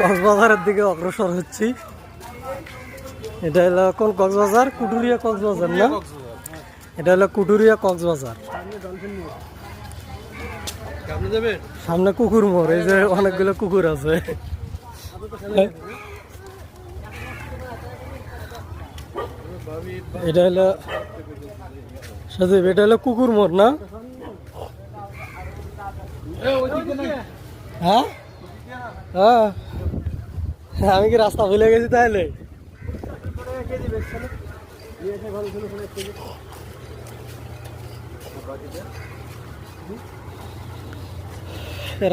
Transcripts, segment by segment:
কক্সবাজারের দিকে অগ্রসর হচ্ছি। এটা হলো কোন কক্সবাজার? কুটুরিয়া কক্সবাজার না? এটা হলো কুটুরিয়া কক্সবাজার। সামনে কুকুর মোড়, এই যে অনেকগুলো কুকুর আছে। এটা হলো সজীব, এটা হলো কুকুর মোড় না? হ্যাঁ হ্যাঁ, আমি কি রাস্তা ভুলে গেছি তাহলে?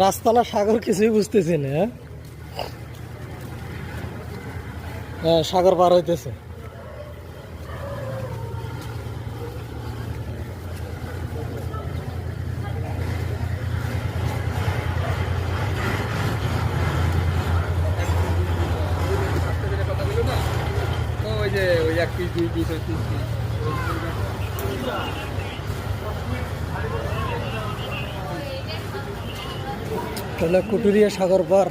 রাস্তা না সাগর কিছুই বুঝতেছি না। হ্যাঁ, সাগর পার হইতেছে। তাহলে কুটুরিয়া সাগর পার।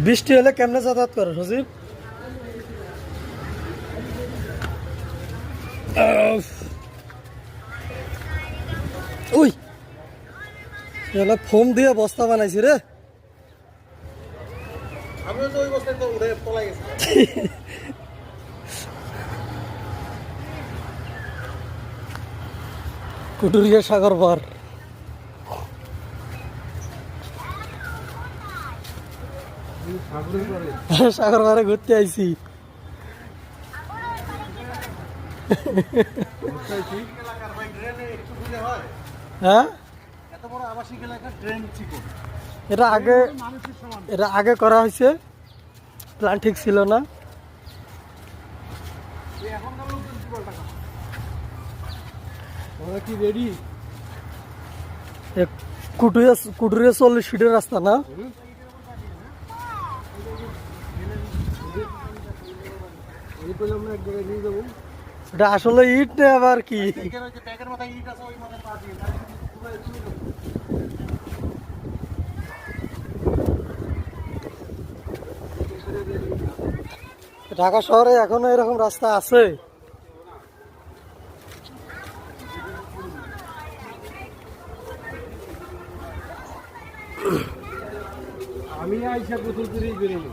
বৃষ্টি হলে কেমনে যাতায়াত করে সজীব? ওই ফোম দিয়ে বস্তা বানাইছি রে। কুটুরিয়া সাগর পার। সাগর পারে ঘুরতে আইছি। হ্যাঁ, এটা আগে করা হয়েছে, প্ল্যান ঠিক ছিল না। কুটুরিয়া 40 ফিটের রাস্তা না? এটা আসলে ইট না আবার কি? ঢাকা শহরে এখনো এরকম রাস্তা আছে? আমি আইসা গোসল করেই বেরোনো।